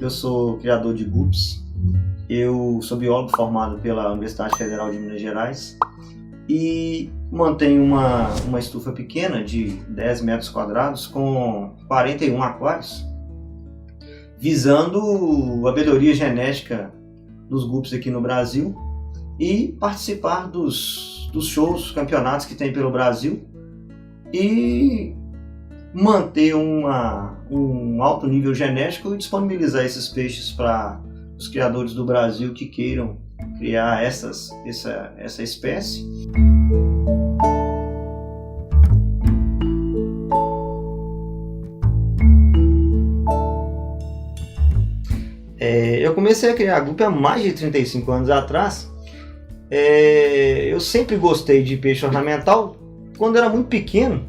eu sou criador de guppies. Eu sou biólogo formado pela Universidade Federal de Minas Gerais e mantenho uma estufa pequena de 10 metros quadrados com 41 aquários, visando a melhoria genética dos guppies aqui no Brasil e participar dos shows, campeonatos que tem pelo Brasil e manter um alto nível genético e disponibilizar esses peixes para os criadores do Brasil que queiram criar essa espécie. Eu comecei a criar guppy há mais de 35 anos atrás. Eu sempre gostei de peixe ornamental. Quando eu era muito pequeno,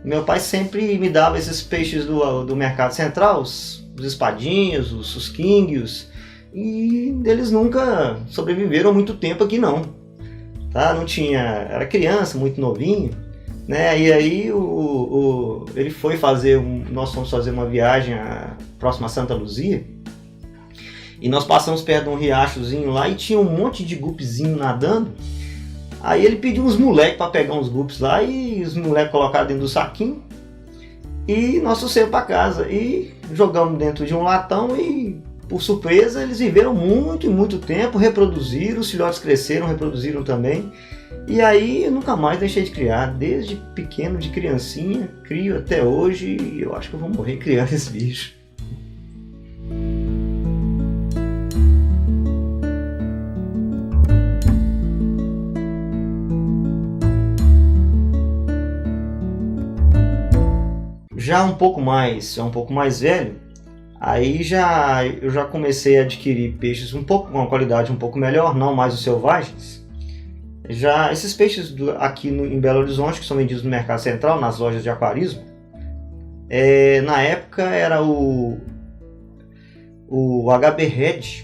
meu pai sempre me dava esses peixes do mercado central, os espadinhos, os susquinhos, e eles nunca sobreviveram muito tempo aqui não. Tá? Não tinha, era criança, muito novinho, né? E aí ele foi fazer, nós fomos fazer uma viagem próxima a Santa Luzia, e nós passamos perto de um riachozinho lá e tinha um monte de guppyzinho nadando. Aí ele pediu uns moleques para pegar uns guppies lá e os moleques colocaram dentro do saquinho e nós trouxemos para casa e jogamos dentro de um latão e, por surpresa, eles viveram muito e muito tempo, reproduziram, os filhotes cresceram, reproduziram também. E aí eu nunca mais deixei de criar, desde pequeno, de criancinha, crio até hoje e eu acho que eu vou morrer criando esse bicho. Já um pouco mais velho, aí eu já comecei a adquirir peixes com uma qualidade um pouco melhor, não mais os selvagens. Já esses peixes aqui em Belo Horizonte, que são vendidos no Mercado Central, nas lojas de aquarismo, na época era o HB Red,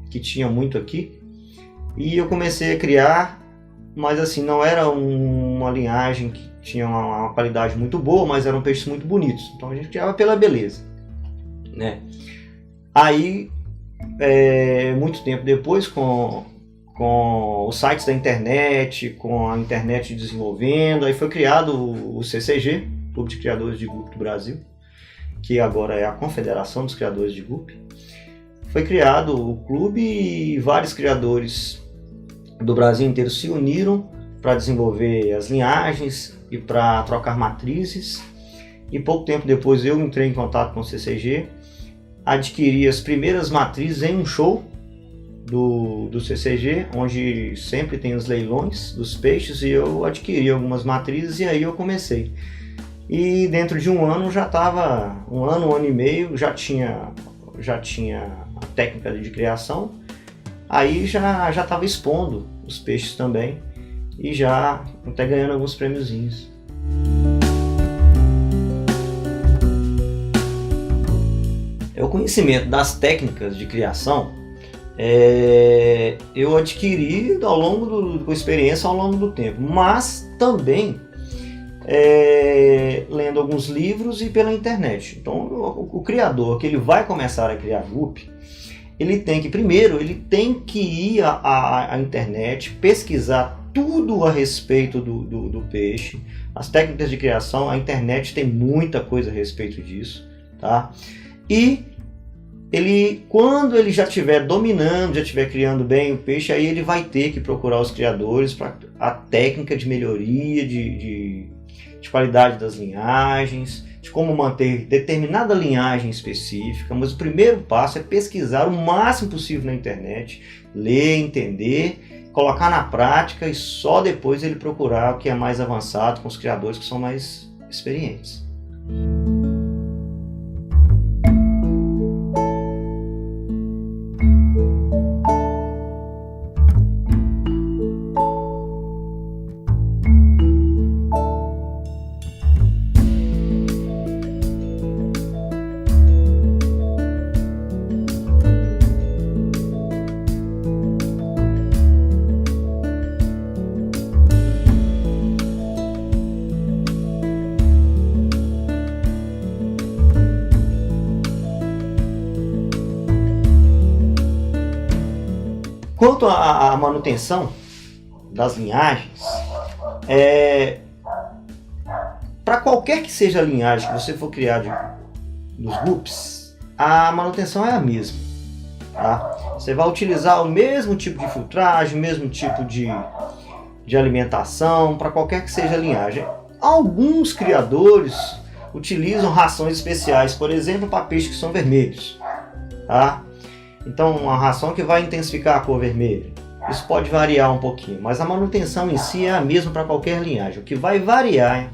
que tinha muito aqui, e eu comecei a criar, mas assim, não era uma linhagem que tinha uma qualidade muito boa, mas eram peixes muito bonitos, então a gente criava pela beleza, né? Aí, muito tempo depois, com os sites da internet, com a internet desenvolvendo, aí foi criado o CCG, Clube de Criadores de Guppy do Brasil, que agora é a Confederação dos Criadores de Guppy. Foi criado o clube e vários criadores do Brasil inteiro se uniram para desenvolver as linhagens e para trocar matrizes. E pouco tempo depois eu entrei em contato com o CCG, adquiri as primeiras matrizes em um show do CCG, onde sempre tem os leilões dos peixes, e eu adquiri algumas matrizes e aí eu comecei. E dentro de um ano já estava, um ano e meio, já tinha a técnica de criação, aí já estava expondo os peixes também e já até ganhando alguns prêmiozinhos. O conhecimento das técnicas de criação eu adquiri com experiência ao longo do tempo, mas também lendo alguns livros e pela internet. Então o criador que ele vai começar a criar guppy, ele tem que ir à internet, pesquisar tudo a respeito do peixe, as técnicas de criação. A internet tem muita coisa a respeito disso, tá? E quando ele já estiver dominando, já estiver criando bem o peixe, aí ele vai ter que procurar os criadores para a técnica de melhoria, de qualidade das linhagens, de como manter determinada linhagem específica. Mas o primeiro passo é pesquisar o máximo possível na internet, ler, entender, colocar na prática e só depois ele procurar o que é mais avançado com os criadores que são mais experientes. Quanto à manutenção das linhagens, para qualquer que seja a linhagem que você for criar dos GUPs, a manutenção é a mesma. Tá? Você vai utilizar o mesmo tipo de filtragem, o mesmo tipo de alimentação, para qualquer que seja a linhagem. Alguns criadores utilizam rações especiais, por exemplo, para peixes que são vermelhos. Tá? Então, uma ração que vai intensificar a cor vermelha. Isso pode variar um pouquinho, mas a manutenção em si é a mesma para qualquer linhagem. O que vai variar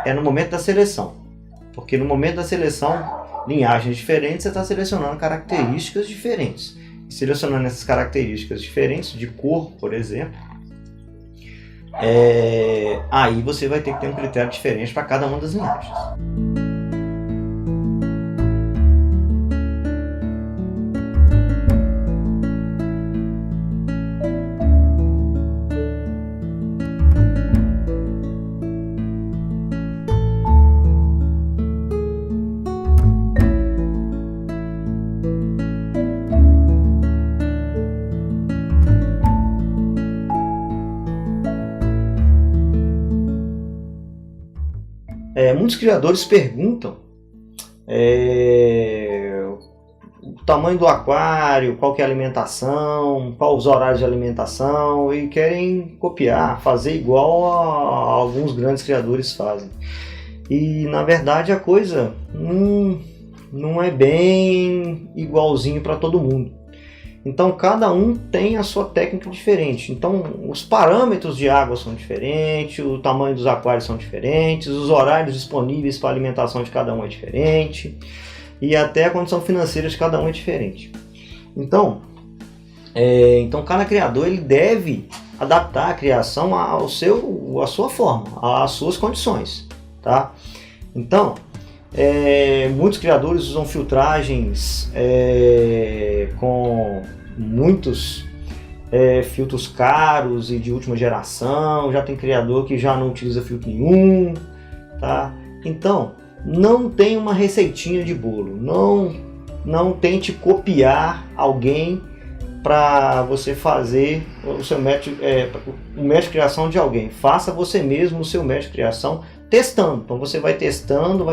é no momento da seleção. Porque no momento da seleção, linhagens diferentes, você está selecionando características diferentes. E selecionando essas características diferentes, de cor, por exemplo, aí você vai ter que ter um critério diferente para cada uma das linhagens. Muitos criadores perguntam o tamanho do aquário, qual que é a alimentação, quais os horários de alimentação e querem copiar, fazer igual a alguns grandes criadores fazem. E na verdade a coisa não é bem igualzinho para todo mundo. Então cada um tem a sua técnica diferente. Então os parâmetros de água são diferentes, o tamanho dos aquários são diferentes, os horários disponíveis para a alimentação de cada um é diferente e até a condição financeira de cada um é diferente. Então cada criador ele deve adaptar a criação à sua forma, às suas condições, tá? Então muitos criadores usam filtragens com muitos filtros caros e de última geração. Já tem criador que já não utiliza filtro nenhum, tá? Então não tem uma receitinha de bolo, não tente copiar alguém para você fazer o seu método, o método de criação de alguém. Faça você mesmo o seu método de criação, testando. Então você vai testando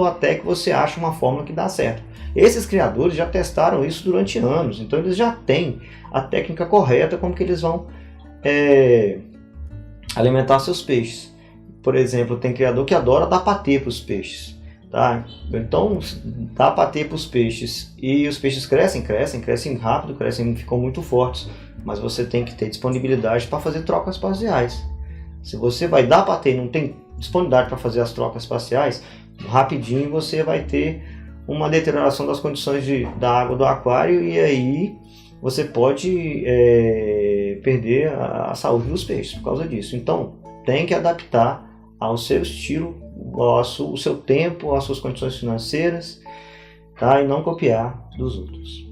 até que você ache uma fórmula que dá certo. Esses criadores já testaram isso durante anos, então eles já têm a técnica correta como que eles vão alimentar seus peixes. Por exemplo, tem criador que adora dar patê para os peixes, tá? Então dá patê para os peixes e os peixes crescem rápido, ficam muito fortes, mas você tem que ter disponibilidade para fazer trocas parciais. Se você vai dar patê e não tem disponibilidade para fazer as trocas parciais, rapidinho você vai ter uma deterioração das condições da água do aquário e aí você pode perder a saúde dos peixes por causa disso. Então tem que adaptar ao seu estilo, o seu tempo, às suas condições financeiras, tá? E não copiar dos outros.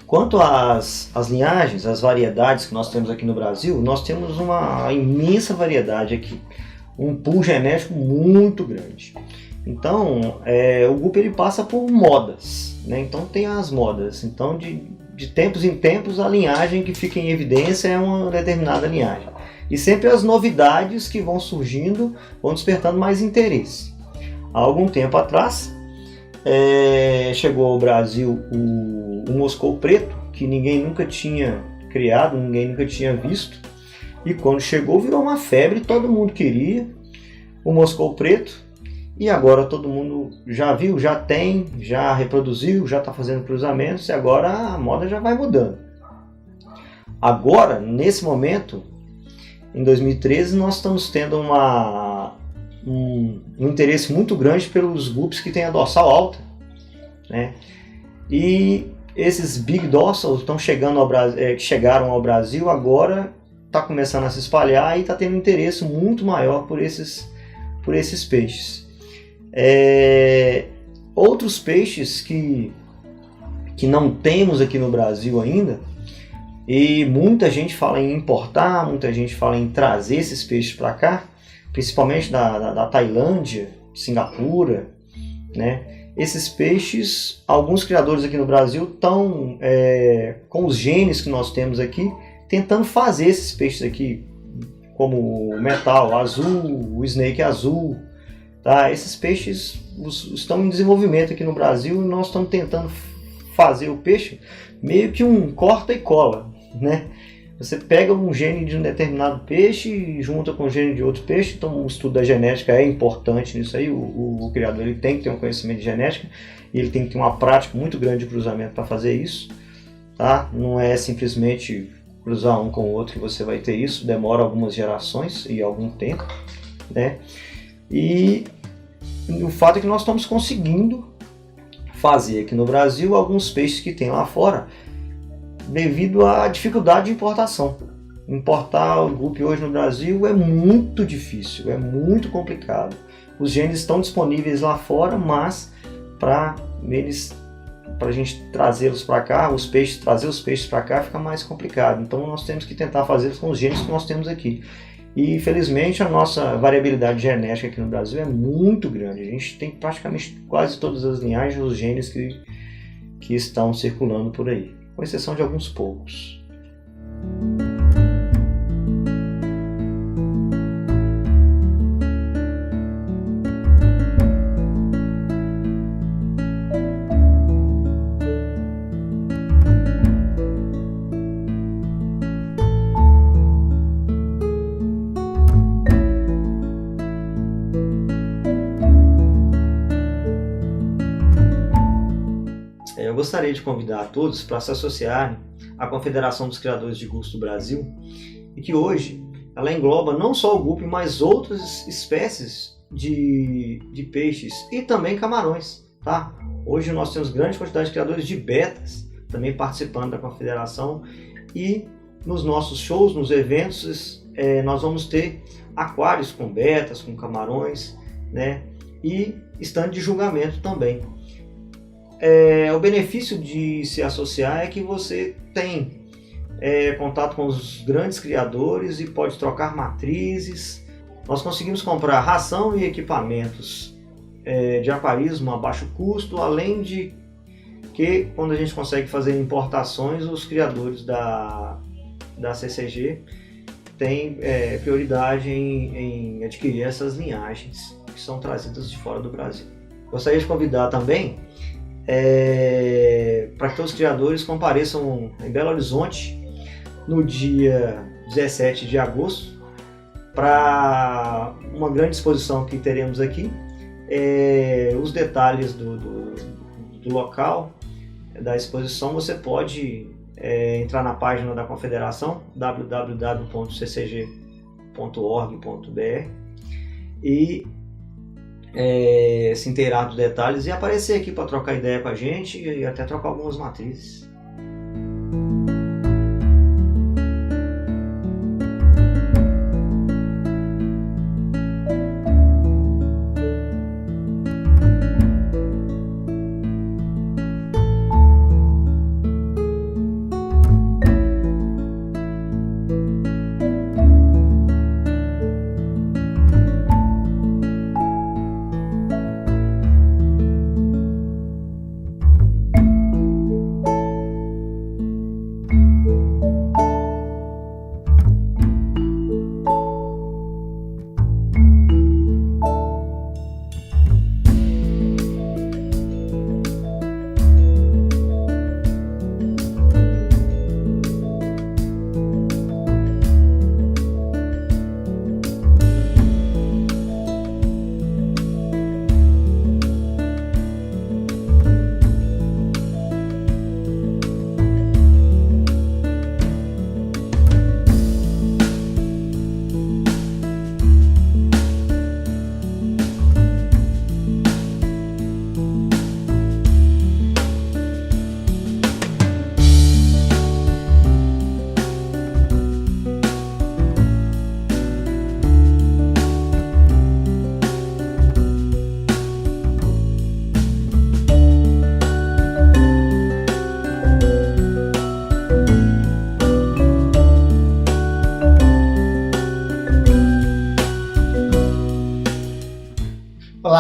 Quanto às linhagens, às variedades que nós temos aqui no Brasil, nós temos uma imensa variedade aqui, um pool genético muito grande. Então, o GUP ele passa por modas, né? Então tem as modas. Então, de tempos em tempos, a linhagem que fica em evidência é uma determinada linhagem. E sempre as novidades que vão surgindo vão despertando mais interesse. Há algum tempo atrás, chegou ao Brasil o Moscou Preto, que ninguém nunca tinha criado, ninguém nunca tinha visto, e quando chegou virou uma febre, todo mundo queria o Moscou Preto, e agora todo mundo já viu, já tem, já reproduziu, já está fazendo cruzamentos, e agora a moda já vai mudando. Agora, nesse momento, em 2013, nós estamos tendo um interesse muito grande pelos GUPs que têm a dorsal alta, né? E esses Big Dorsals estão chegaram ao Brasil agora, está começando a se espalhar e está tendo interesse muito maior por esses por esses peixes. Outros peixes que não temos aqui no Brasil ainda, e muita gente fala em importar, muita gente fala em trazer esses peixes para cá, principalmente da Tailândia, Singapura, né? Esses peixes, alguns criadores aqui no Brasil estão com os genes que nós temos aqui, tentando fazer esses peixes aqui, como o metal azul, o snake azul, tá? Esses peixes estão em desenvolvimento aqui no Brasil e nós estamos tentando fazer o peixe meio que um corta e cola, né? Você pega um gene de um determinado peixe e junta com o gene de outro peixe. Então o estudo da genética é importante nisso aí. O criador ele tem que ter um conhecimento de genética e ele tem que ter uma prática muito grande de cruzamento para fazer isso, tá? Não é simplesmente cruzar um com o outro que você vai ter isso. Demora algumas gerações e algum tempo, né? E o fato é que nós estamos conseguindo fazer aqui no Brasil alguns peixes que tem lá fora, devido à dificuldade de importação. Importar o guppy hoje no Brasil é muito difícil, é muito complicado. Os genes estão disponíveis lá fora, mas para a gente trazê-los para cá, trazer os peixes para cá fica mais complicado. Então nós temos que tentar fazê-los com os genes que nós temos aqui. E infelizmente a nossa variabilidade genética aqui no Brasil é muito grande. A gente tem praticamente quase todas as linhagens dos genes que estão circulando por aí, com exceção de alguns poucos. Eu gostaria de convidar a todos para se associarem à Confederação dos Criadores de Guppy do Brasil, e que hoje ela engloba não só o guppy, mas outras espécies de peixes e também camarões, tá? Hoje nós temos grande quantidade de criadores de betas também participando da Confederação, e nos nossos shows, nos eventos, nós vamos ter aquários com betas, com camarões, né? E stand de julgamento também. O benefício de se associar é que você tem contato com os grandes criadores e pode trocar matrizes. Nós conseguimos comprar ração e equipamentos de aquarismo a baixo custo, além de que quando a gente consegue fazer importações, os criadores da CCG têm prioridade em adquirir essas linhagens que são trazidas de fora do Brasil. Gostaria de convidar também para que todos os criadores compareçam em Belo Horizonte no dia 17 de agosto para uma grande exposição que teremos aqui. Os detalhes do local da exposição você pode entrar na página da Confederação, www.ccg.org.br, e se inteirar dos detalhes e aparecer aqui para trocar ideia com a gente e até trocar algumas matrizes.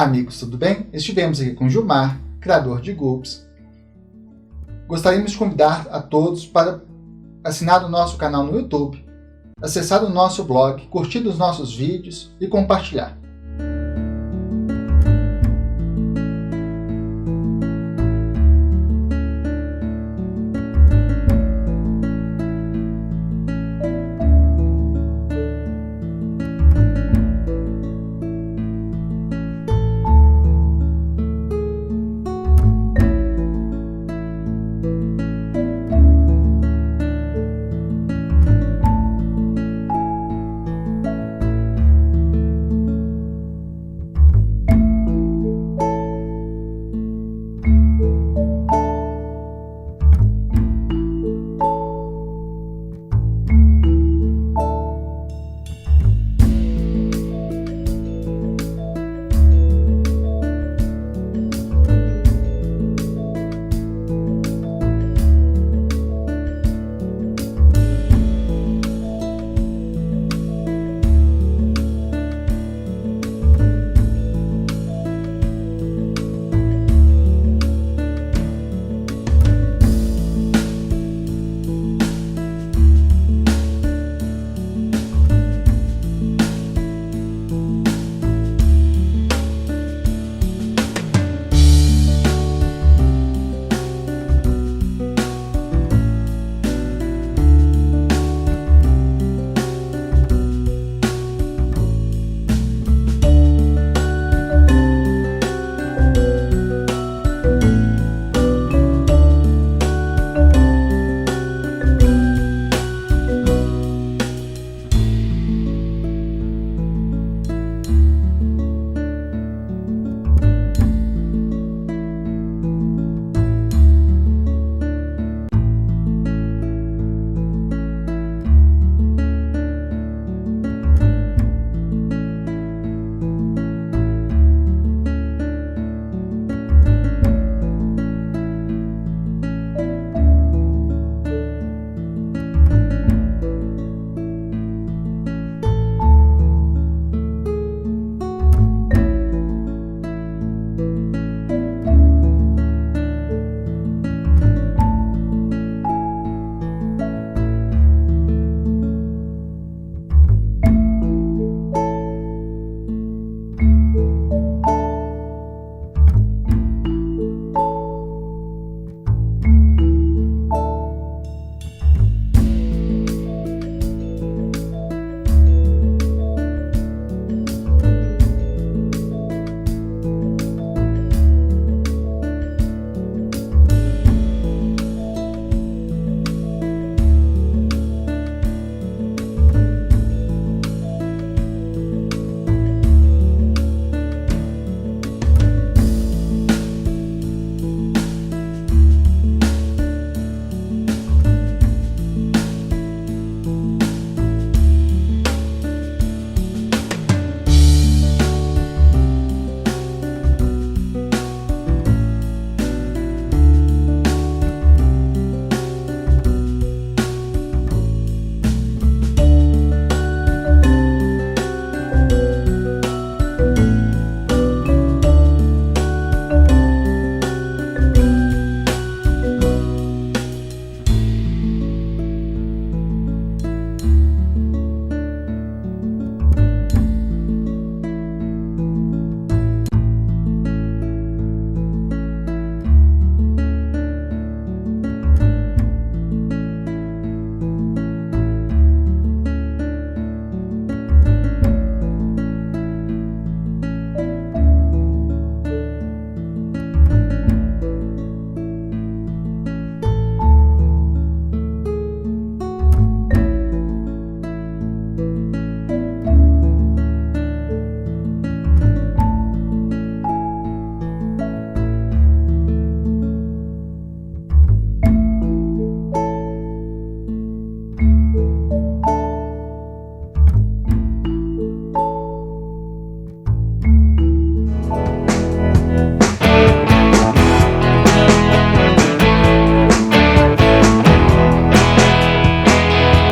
Olá amigos, tudo bem? Estivemos aqui com Gilmar, criador de GURPS. Gostaríamos de convidar a todos para assinar o nosso canal no YouTube, acessar o nosso blog, curtir os nossos vídeos e compartilhar.